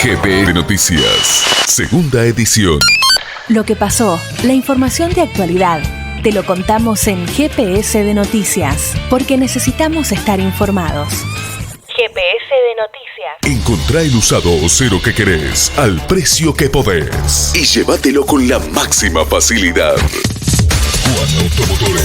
GP Noticias, segunda edición. Lo que pasó, la información de actualidad, te lo contamos en GPS de Noticias, porque necesitamos estar informados. GPS de Noticias. Encontrá el usado o cero que querés al precio que podés y llévatelo con la máxima facilidad.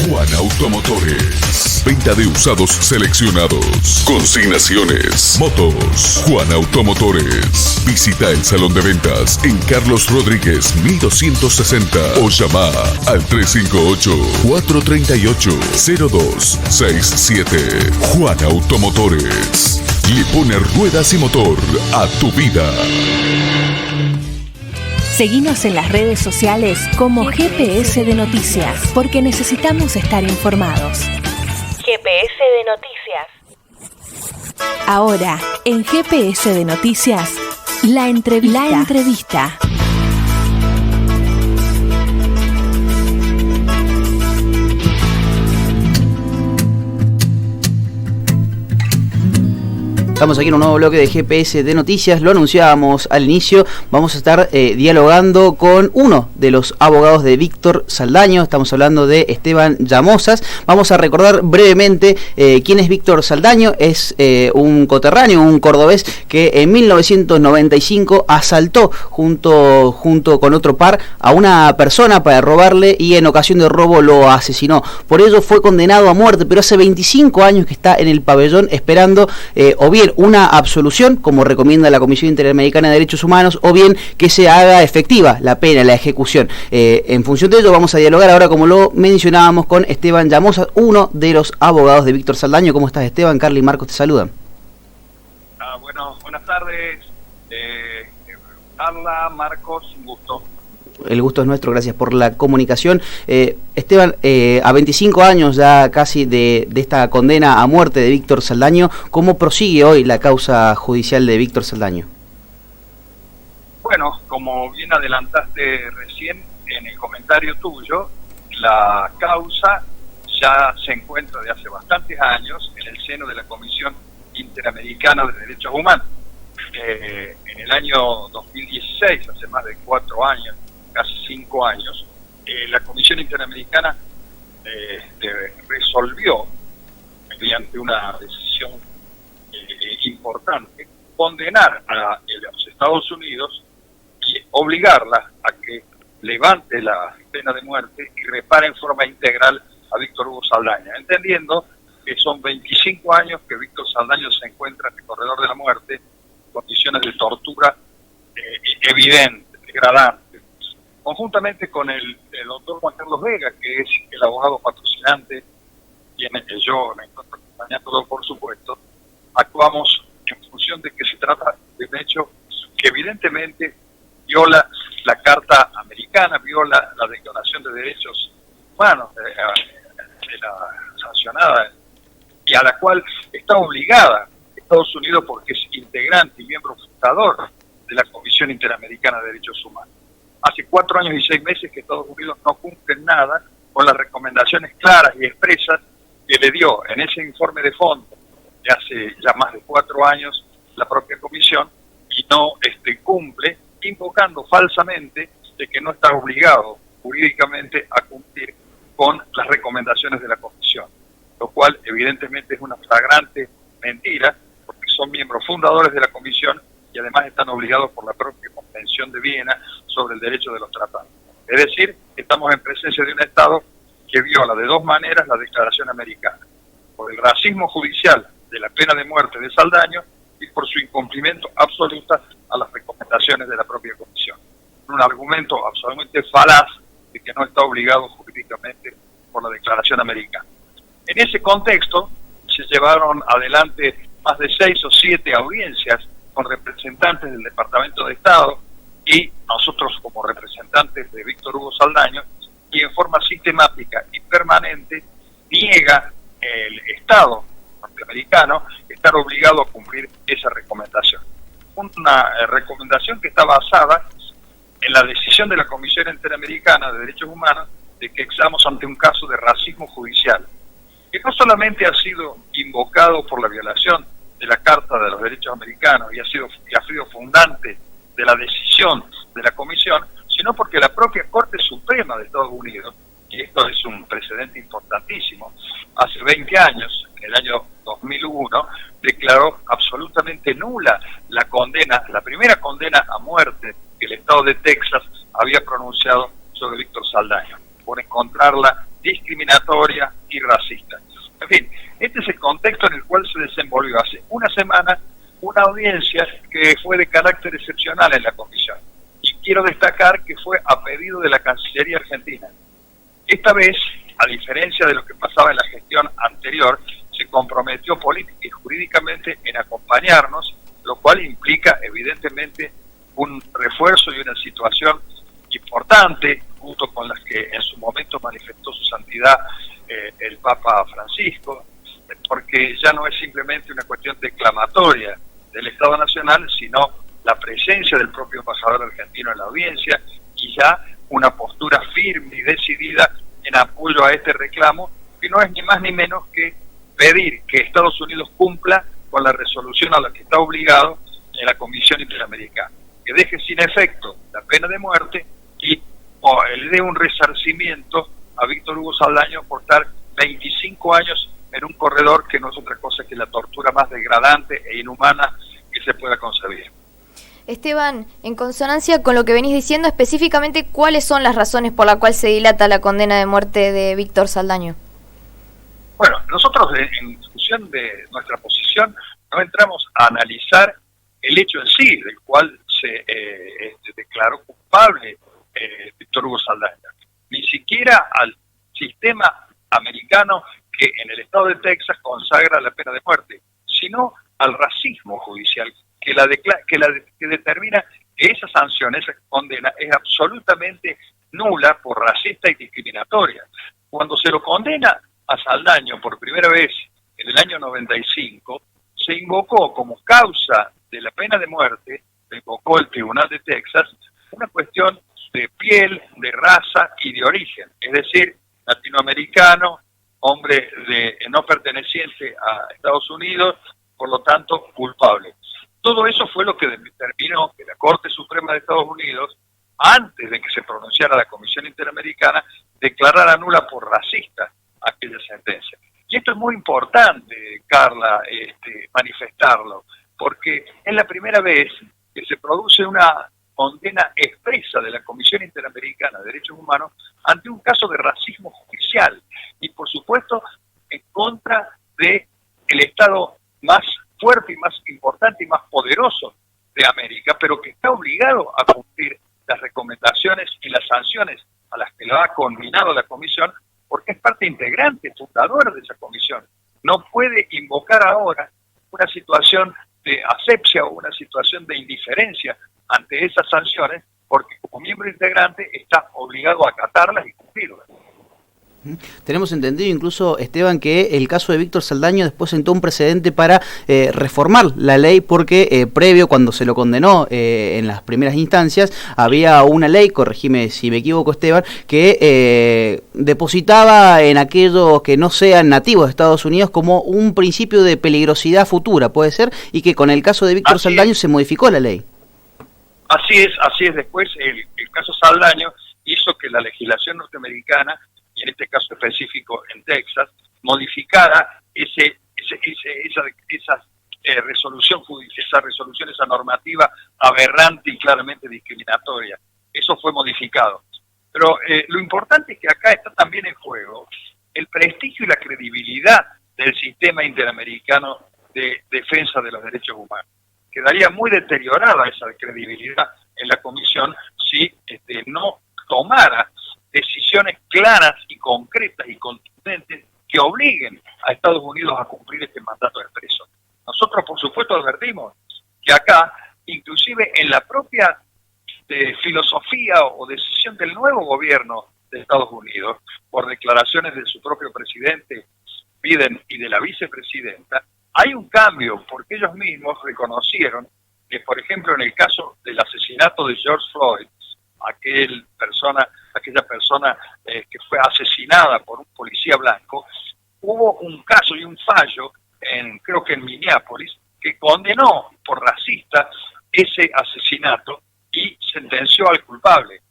Juan Automotores. Venta de usados seleccionados. Consignaciones. Motos. Juan Automotores. Visita el salón de ventas en Carlos Rodríguez 1260 o llama al 358-438-0267. Juan Automotores. Le pone ruedas y motor a tu vida. Seguinos en las redes sociales como GPS de Noticias, porque necesitamos estar informados. GPS de Noticias. Ahora, en GPS de Noticias, la entrevista. Estamos aquí en un nuevo bloque de GPS de Noticias, lo anunciábamos al inicio, vamos a estar dialogando con uno de los abogados de Víctor Saldaño, estamos hablando de Esteban Llamosas. Vamos a recordar brevemente quién es Víctor Saldaño. Es un coterráneo, un cordobés que en 1995 asaltó junto con otro par a una persona para robarle y en ocasión de robo lo asesinó. Por ello fue condenado a muerte, pero hace 25 años que está en el pabellón esperando o bien una absolución, como recomienda la Comisión Interamericana de Derechos Humanos, o bien que se haga efectiva la pena, la ejecución. En función de ello vamos a dialogar ahora, como lo mencionábamos, con Esteban Llamosas, uno de los abogados de Víctor Saldaño. ¿Cómo estás, Esteban? Carla y Marcos te saludan. Bueno, buenas tardes. Carla, Marcos, un gusto. El gusto es nuestro, gracias por la comunicación. Esteban, a 25 años ya casi de esta condena a muerte de Víctor Saldaño, ¿cómo prosigue hoy la causa judicial de Víctor Saldaño? Bueno, como bien adelantaste recién en el comentario tuyo, la causa ya se encuentra de hace bastantes años en el seno de la Comisión Interamericana de Derechos Humanos. En el año 2016, hace más de 4 años, casi 5 años, la Comisión Interamericana resolvió, mediante una decisión importante, condenar a los Estados Unidos y obligarla a que levante la pena de muerte y repare en forma integral a Víctor Hugo Saldaña, entendiendo que son 25 años que Víctor Saldaño se encuentra en el corredor de la muerte, condiciones de tortura evidentes, degradantes. Conjuntamente con el doctor Juan Carlos Vega, que es el abogado patrocinante, quien yo me encuentro acompañando, por supuesto, actuamos en función de que se trata de un hecho que evidentemente viola la Carta Americana, viola la Declaración de Derechos Humanos de la sancionada, y a la cual está obligada Estados Unidos porque es integrante y miembro fundador de la Comisión Interamericana de Derechos Humanos. Hace 4 años y 6 meses que Estados Unidos no cumple nada con las recomendaciones claras y expresas que le dio en ese informe de fondo de hace ya más de 4 años la propia Comisión, y no cumple, invocando falsamente de que no está obligado jurídicamente a cumplir con las recomendaciones de la Comisión, lo cual evidentemente es una flagrante mentira, porque son miembros fundadores de la Comisión y además están obligados por la propia Convención de Viena sobre el derecho de los tratados. Es decir, estamos en presencia de un Estado que viola de 2 maneras la Declaración Americana: por el racismo judicial de la pena de muerte de Saldaño y por su incumplimiento absoluto a las recomendaciones de la propia Comisión. Un argumento absolutamente falaz de que no está obligado jurídicamente por la Declaración Americana. En ese contexto se llevaron adelante más de 6 o 7 audiencias con representantes del Departamento de Estado y nosotros como representantes de Víctor Hugo Saldaño, y en forma sistemática y permanente niega el Estado norteamericano estar obligado a cumplir esa recomendación. Una recomendación que está basada en la decisión de la Comisión Interamericana de Derechos Humanos de que estamos ante un caso de racismo judicial, que no solamente ha sido invocado por la violación de la Carta de los Derechos Americanos y ha sido fundante de la decisión de la comisión, sino porque la propia Corte Suprema de Estados Unidos, y esto es un precedente importantísimo, hace 20 años, en el año 2001, declaró absolutamente nula la condena, la primera condena a muerte que el Estado de Texas había pronunciado sobre Víctor Saldaño, por encontrarla discriminatoria y racista. En fin, este es el contexto en el cual se desenvolvió hace una semana una audiencia que fue de carácter excepcional en la comisión. Y quiero destacar que fue a pedido de la Cancillería Argentina. Esta vez, a diferencia de lo que pasaba en la gestión anterior, se comprometió política y jurídicamente en acompañarnos, lo cual implica evidentemente un refuerzo y una situación importante, junto con las que en su momento manifestó su santidad el Papa Francisco, porque ya no es simplemente una cuestión declamatoria del Estado Nacional, sino la presencia del propio embajador argentino en la audiencia y ya una postura firme y decidida en apoyo a este reclamo, que no es ni más ni menos que pedir que Estados Unidos cumpla con la resolución a la que está obligado en la Comisión Interamericana, que deje sin efecto la pena de muerte y le dé un resarcimiento a Víctor Hugo Saldaño por estar 25 años en un corredor que no es otra cosa que la tortura más degradante e inhumana que se pueda concebir. Esteban, en consonancia con lo que venís diciendo, específicamente, ¿cuáles son las razones por las cuales se dilata la condena de muerte de Víctor Saldaño? Bueno, nosotros en discusión de nuestra posición no entramos a analizar el hecho en sí, del cual se declaró culpable Víctor Hugo Saldaño, ni siquiera al sistema americano que en el estado de Texas consagra la pena de muerte, sino al racismo judicial que determina que esa sanción, esa condena es absolutamente nula por racista y discriminatoria. Cuando se lo condena a Saldaño por primera vez en el año 95, se invocó como causa de la pena de muerte, se invocó el Tribunal de Texas, una cuestión de piel, de raza y de origen, es decir, latinoamericano, hombre no perteneciente a Estados Unidos, por lo tanto, culpable. Todo eso fue lo que determinó que la Corte Suprema de Estados Unidos, antes de que se pronunciara la Comisión Interamericana, declarara nula por racista aquella sentencia. Y esto es muy importante, Carla, manifestarlo, porque es la primera vez que se produce una condena expresa de la Comisión Interamericana de Derechos Humanos ante un caso de racismo judicial y, por supuesto, en contra del Estado más fuerte y más importante y más poderoso de América, pero que está obligado a cumplir las recomendaciones y las sanciones a las que lo ha conminado la Comisión, porque es parte integrante, fundadora de esa Comisión. No puede invocar ahora una situación de asepsia o una situación de indiferencia ante esas sanciones, porque como miembro integrante está obligado a acatarlas y cumplirlas. Tenemos entendido incluso, Esteban, que el caso de Víctor Saldaño después sentó un precedente para reformar la ley, porque previo, cuando se lo condenó en las primeras instancias, había una ley, corregime si me equivoco, Esteban, que depositaba en aquellos que no sean nativos de Estados Unidos como un principio de peligrosidad futura, puede ser, y que con el caso de Víctor Saldaño se modificó la ley. Así es. Después el caso Saldaño hizo que la legislación norteamericana, y en este caso específico en Texas, modificara esa resolución judicial, esa normativa aberrante y claramente discriminatoria. Eso fue modificado. Pero lo importante es que acá está también en juego el prestigio y la credibilidad del sistema interamericano de defensa de los derechos humanos. Quedaría muy deteriorada esa credibilidad en la Comisión si no tomara decisiones claras y concretas y contundentes que obliguen a Estados Unidos a cumplir este mandato expreso. Nosotros, por supuesto, advertimos que acá, inclusive en la propia filosofía o decisión del nuevo gobierno de Estados Unidos, por declaraciones de su propio presidente Biden y de la vicepresidenta, hay un cambio, porque ellos mismos reconocieron que, por ejemplo, en el caso del asesinato de George Floyd, aquella persona que fue asesinada por un policía blanco, hubo un caso y un fallo, creo que en Minneapolis, que condenó por racista ese asesinato y sentenció al culpable.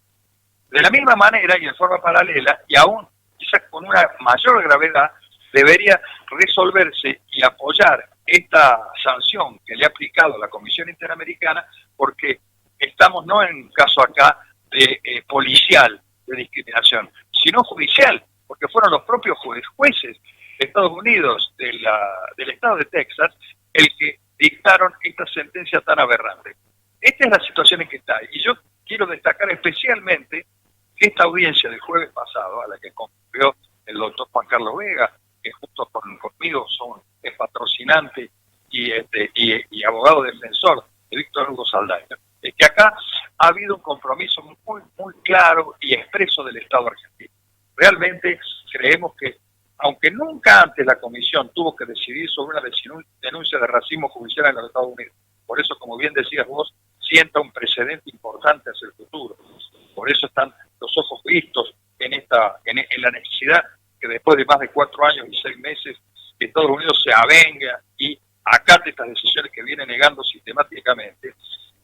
De la misma manera y en forma paralela, y aún quizás con una mayor gravedad, debería resolverse y apoyar esta sanción que le ha aplicado la Comisión Interamericana, porque estamos no en un caso acá de policial de discriminación, sino judicial, porque fueron los propios jueces de Estados Unidos, del estado de Texas, el que dictaron esta sentencia tan aberrante. Esta es la situación en que está, y yo quiero destacar especialmente que esta audiencia del jueves pasado, a la que concurrió el doctor Juan Carlos Vega, que junto conmigo es patrocinante y abogado defensor de Víctor Hugo Saldaña, es que acá ha habido un compromiso muy, muy claro y expreso del Estado argentino. Realmente creemos que, aunque nunca antes la Comisión tuvo que decidir sobre una denuncia de racismo judicial en los Estados Unidos, por eso, como bien decías vos, sienta un precedente importante hacia el futuro. Por eso están los ojos vistos en la necesidad que después de más de 4 años y 6 meses Estados Unidos se avenga y acate estas decisiones que viene negando sistemáticamente,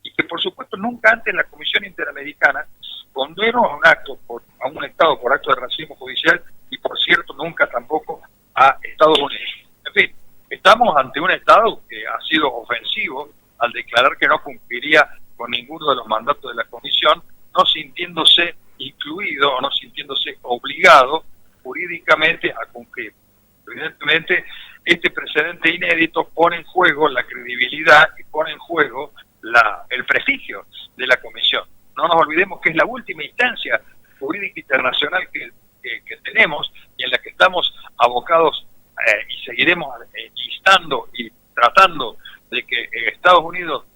y que por supuesto nunca antes la Comisión Interamericana condenó a un Estado por acto de racismo judicial, y por cierto nunca tampoco a Estados Unidos. En fin, estamos ante un Estado que ha sido ofensivo al declarar que no cumpliría con ninguno de los mandatos de la Comisión, no sintiéndose incluido o no sintiéndose obligado jurídicamente a cumplir. Evidentemente, este precedente inédito pone en juego la credibilidad y pone en juego el prestigio de la Comisión. No nos olvidemos que es la última instancia jurídica internacional que tenemos y en la que estamos abocados y seguiremos instando y tratando de que Estados Unidos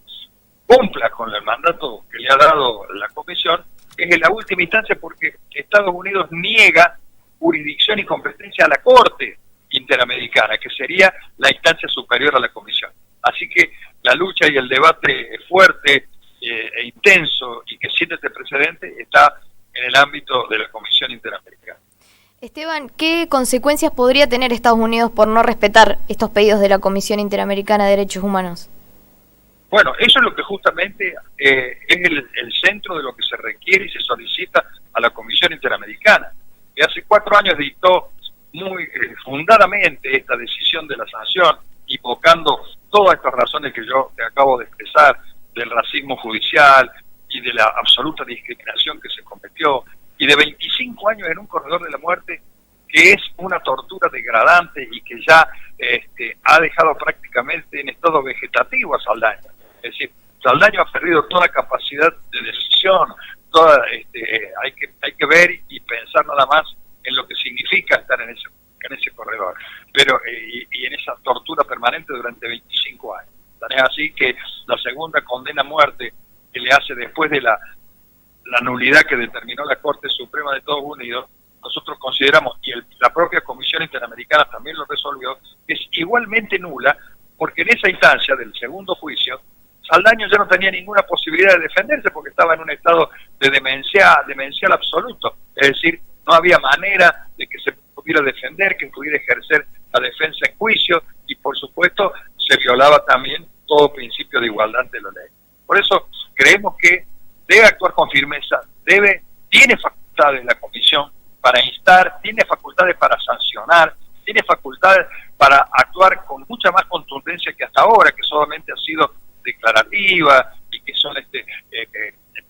cumpla con el mandato que le ha dado la Comisión. Es en la última instancia porque Estados Unidos niega jurisdicción y competencia a la Corte Interamericana, que sería la instancia superior a la Comisión. Así que la lucha y el debate fuerte e intenso y que siente este precedente está en el ámbito de la Comisión Interamericana. Esteban, ¿qué consecuencias podría tener Estados Unidos por no respetar estos pedidos de la Comisión Interamericana de Derechos Humanos? Bueno, eso es lo que justamente es el centro de lo que se requiere y se solicita a la Comisión Interamericana, que hace 4 años dictó muy fundadamente esta decisión de la sanción, invocando todas estas razones que yo te acabo de expresar, del racismo judicial y de la absoluta discriminación que se cometió, y de 25 años en un corredor de la muerte, que es una tortura degradante y que ya ha dejado prácticamente en estado vegetativo a Saldaña. Es decir, Saldaña ha perdido toda capacidad de decisión, hay que ver y pensar nada más en lo que significa estar en ese corredor, pero y en esa tortura permanente durante 25 años. Tan es así que la segunda condena a muerte que le hace después de la nulidad que determinó la Corte Suprema de Estados Unidos, nosotros consideramos, y la propia Comisión Interamericana también lo resolvió, que es igualmente nula, porque en esa instancia del segundo juicio, Saldaña ya no tenía ninguna posibilidad de defenderse porque estaba en un estado de demencial absoluto. Es decir, no había manera de que se pudiera defender, que pudiera ejercer la defensa en juicio, y por supuesto se violaba también todo principio de igualdad ante la ley. Por eso creemos que debe actuar con firmeza, tiene facultades la Comisión para instar, tiene facultades para sancionar, tiene facultades para actuar con mucha más contundencia que hasta ahora, que solamente ha sido declarativa y que son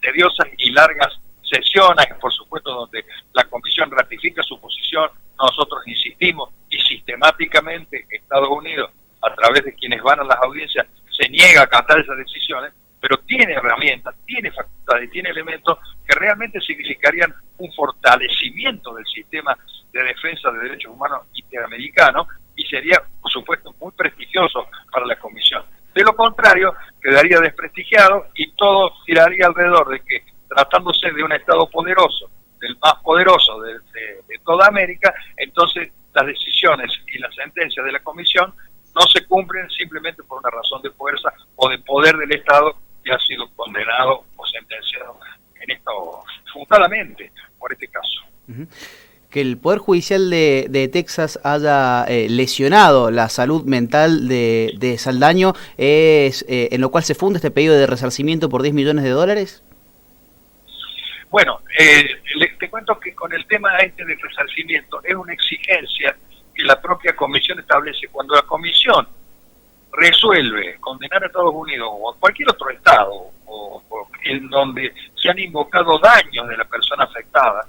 tediosas y largas sesiones, por supuesto, donde la Comisión ratifica su posición. Nosotros insistimos y sistemáticamente Estados Unidos, a través de quienes van a las audiencias, se niega a acatar esas decisiones, pero tiene herramientas, tiene facultades, tiene elementos que realmente significarían un fortalecimiento del sistema de defensa de derechos humanos interamericano, y sería, por supuesto, muy prestigioso para la Comisión. De lo contrario, quedaría desprestigiado y todo giraría alrededor de que, tratándose de un Estado poderoso, del más poderoso de toda América, entonces las decisiones y las sentencias de la Comisión no se cumplen simplemente por una razón de fuerza o de poder del Estado que ha sido condenado o sentenciado en esto fundadamente por este caso. Que el Poder Judicial de Texas haya lesionado la salud mental de Saldaño es en lo cual se funda este pedido de resarcimiento por $10 millones. Bueno, te cuento que con el tema del resarcimiento es una exigencia que la propia comisión establece. Cuando la comisión resuelve condenar a Estados Unidos o a cualquier otro estado o en donde se han invocado daños de la persona afectada,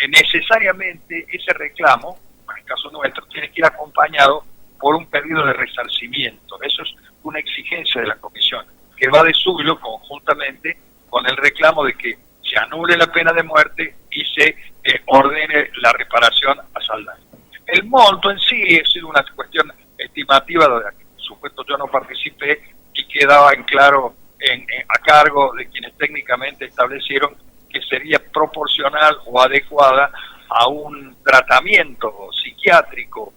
necesariamente ese reclamo, en el caso nuestro, tiene que ir acompañado por un pedido de resarcimiento. Eso es una exigencia de la comisión, que va de suyo conjuntamente con el reclamo de que se anule la pena de muerte y se ordene la reparación a Saldaña. El monto en sí ha sido una cuestión estimativa de la que, por supuesto, yo no participé y quedaba en claro a cargo de quienes técnicamente establecieron que sería proporcional o adecuada a un tratamiento psiquiátrico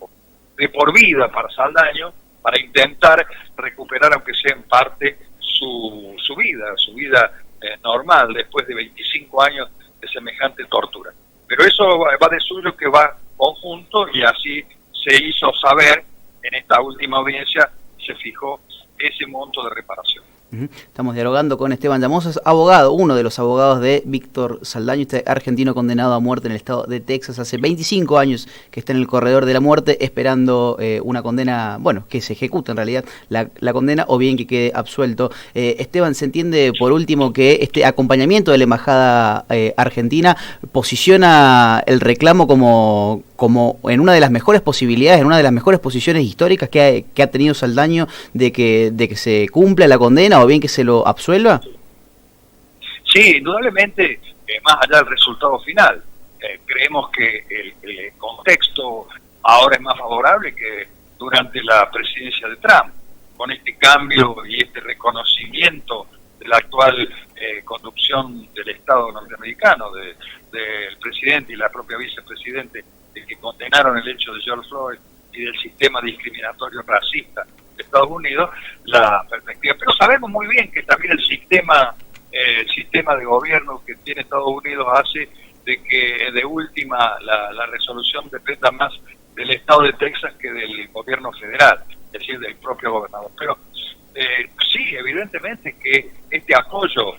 de por vida para Saldaña, para intentar recuperar, aunque sea en parte, su vida normal, después de 25 años de semejante tortura. Pero eso va de suyo, que va conjunto, y así se hizo saber en esta última audiencia, se fijó ese monto de reparación. Estamos dialogando con Esteban Llamosas, abogado, uno de los abogados de Víctor Saldaña, este argentino condenado a muerte en el estado de Texas hace 25 años, que está en el corredor de la muerte esperando una condena, bueno, que se ejecute en realidad la condena, o bien que quede absuelto. Esteban, se entiende por último que este acompañamiento de la embajada argentina posiciona el reclamo como en una de las mejores posibilidades, en una de las mejores posiciones históricas que ha tenido Saldaña de que se cumpla la condena, o bien que se lo absuelva. Sí, indudablemente, más allá del resultado final, creemos que el contexto ahora es más favorable que durante la presidencia de Trump, con este cambio y este reconocimiento de la actual conducción del Estado norteamericano, del presidente y la propia vicepresidente, de que condenaron el hecho de George Floyd y del sistema discriminatorio racista de Estados Unidos, la perspectiva. Pero sabemos muy bien que también el sistema de gobierno que tiene Estados Unidos hace de que de última la resolución dependa más del Estado de Texas que del gobierno federal, es decir, del propio gobernador. Pero sí, evidentemente que este apoyo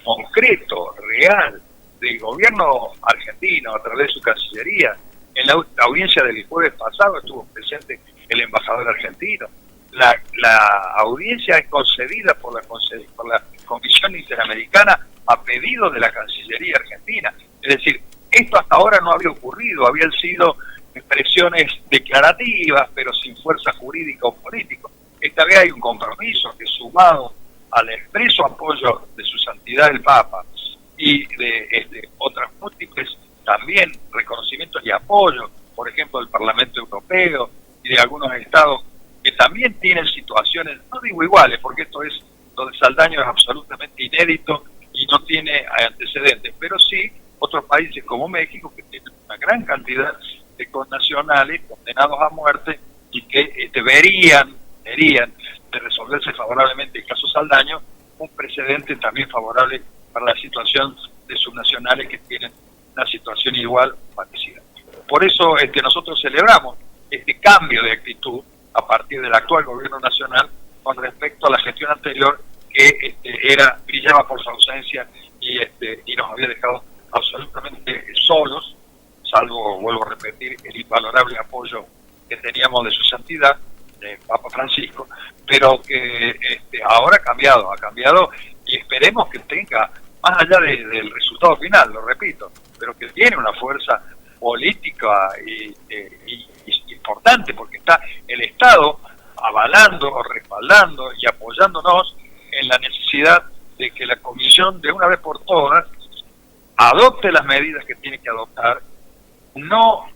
concreto, real, del gobierno argentino a través de su Cancillería. En la audiencia del jueves pasado estuvo presente el embajador argentino. La audiencia es concedida por la Comisión Interamericana a pedido de la Cancillería argentina. Es decir, esto hasta ahora no había ocurrido, habían sido expresiones declarativas, pero sin fuerza jurídica o política. Esta vez hay un compromiso que, sumado al expreso apoyo de su santidad el Papa y de otras múltiples también reconocimientos y apoyo, por ejemplo, del Parlamento Europeo y de algunos estados que también tienen situaciones, no digo iguales, porque esto es, lo de Saldaña es absolutamente inédito y no tiene antecedentes, pero sí otros países como México, que tienen una gran cantidad de connacionales condenados a muerte y que deberían de resolverse favorablemente el caso Saldaña, un precedente también favorable para la situación de subnacionales que tienen una situación igual o parecida. Por eso nosotros celebramos este cambio de actitud a partir del actual gobierno nacional con respecto a la gestión anterior, que brillaba por su ausencia y nos había dejado absolutamente solos, salvo, vuelvo a repetir, el invalorable apoyo que teníamos de su santidad, de Papa Francisco, pero que ahora ha cambiado y esperemos que tenga, más allá del resultado final, lo repito, pero que tiene una fuerza política y importante, porque está el Estado avalando, respaldando y apoyándonos en la necesidad de que la Comisión, de una vez por todas, adopte las medidas que tiene que adoptar, no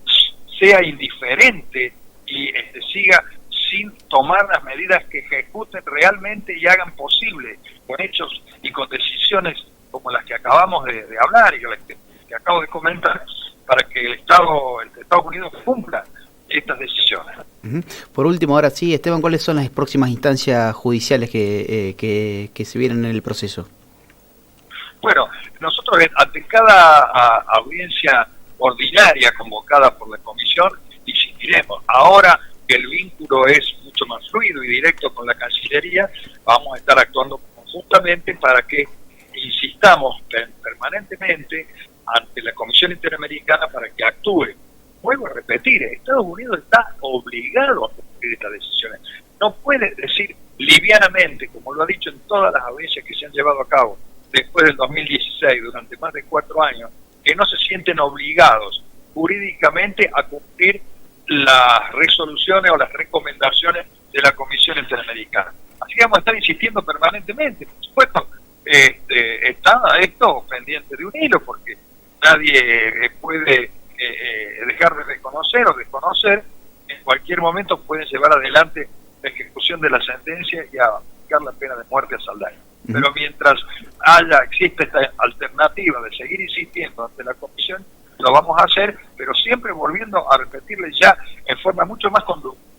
sea indiferente y siga sin tomar las medidas que ejecuten realmente y hagan posible, con hechos y con decisiones como las que acabamos de hablar y las que acabo de comentar, para que el Estados Unidos cumpla estas decisiones. Por último, ahora sí, Esteban, ¿cuáles son las próximas instancias judiciales que se vienen en el proceso? Bueno, nosotros ante cada audiencia ordinaria convocada por la Comisión insistiremos. Ahora que el vínculo es mucho más fluido y directo con la Cancillería, vamos a estar actuando conjuntamente para que insistamos permanentemente ante la Comisión Interamericana para que actúe. Vuelvo a repetir, Estados Unidos está obligado a cumplir estas decisiones. No puede decir livianamente, como lo ha dicho en todas las audiencias que se han llevado a cabo después del 2016, durante más de 4 años, que no se sienten obligados jurídicamente a cumplir las resoluciones o las recomendaciones de la Comisión Interamericana. Así que vamos a estar insistiendo permanentemente. Por supuesto, está esto pendiente de un hilo, porque nadie puede dejar de reconocer o desconocer. En cualquier momento pueden llevar adelante la ejecución de la sentencia y aplicar la pena de muerte a Saldaña. Pero mientras existe esta alternativa de seguir insistiendo ante la Comisión, lo vamos a hacer, pero siempre volviendo a repetirle ya en forma mucho más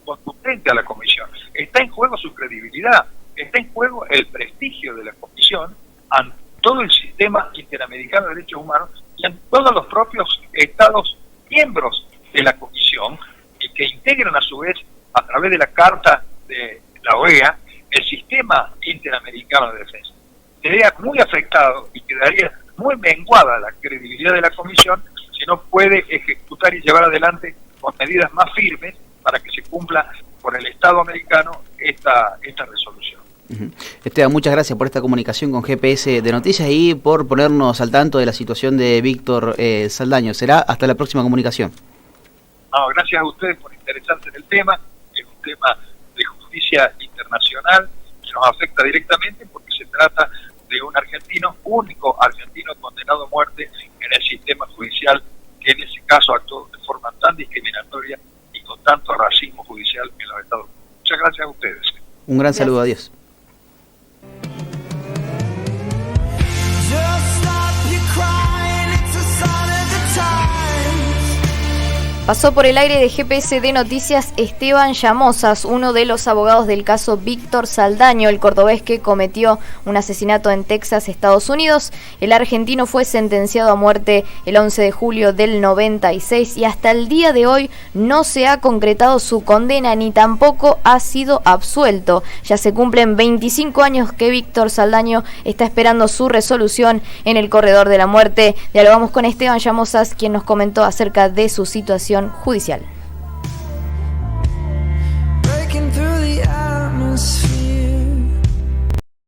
contundente a la Comisión. Está en juego su credibilidad, está en juego el prestigio de la Comisión ante todo el sistema interamericano de derechos humanos y ante todos los propios Estados miembros de la Comisión, y que integran a su vez, a través de la Carta de la OEA, el sistema interamericano de defensa. Sería muy afectado y quedaría muy menguada la credibilidad de la Comisión si no puede ejecutar y llevar adelante con medidas más firmes para que se cumpla por el Estado americano esta resolución. Esteban, muchas gracias por esta comunicación con GPS de Noticias y por ponernos al tanto de la situación de Víctor Saldaño. Será hasta la próxima comunicación. No, gracias a ustedes por interesarse en el tema. Es un tema de justicia internacional que nos afecta directamente porque se trata de un argentino, único argentino condenado a muerte en el sistema judicial, que en ese caso actuó de forma tan discriminatoria y con tanto racismo judicial en los Estados Unidos. Muchas gracias a ustedes. Un gran saludo, adiós. Pasó por el aire de GPS de Noticias Esteban Llamosas, uno de los abogados del caso Víctor Saldaño, el cordobés que cometió un asesinato en Texas, Estados Unidos. El argentino fue sentenciado a muerte el 11 de julio del 96 y hasta el día de hoy no se ha concretado su condena ni tampoco ha sido absuelto. Ya se cumplen 25 años que Víctor Saldaño está esperando su resolución en el corredor de la muerte. Dialogamos con Esteban Llamosas, quien nos comentó acerca de su situación judicial. Breaking through the atmosphere.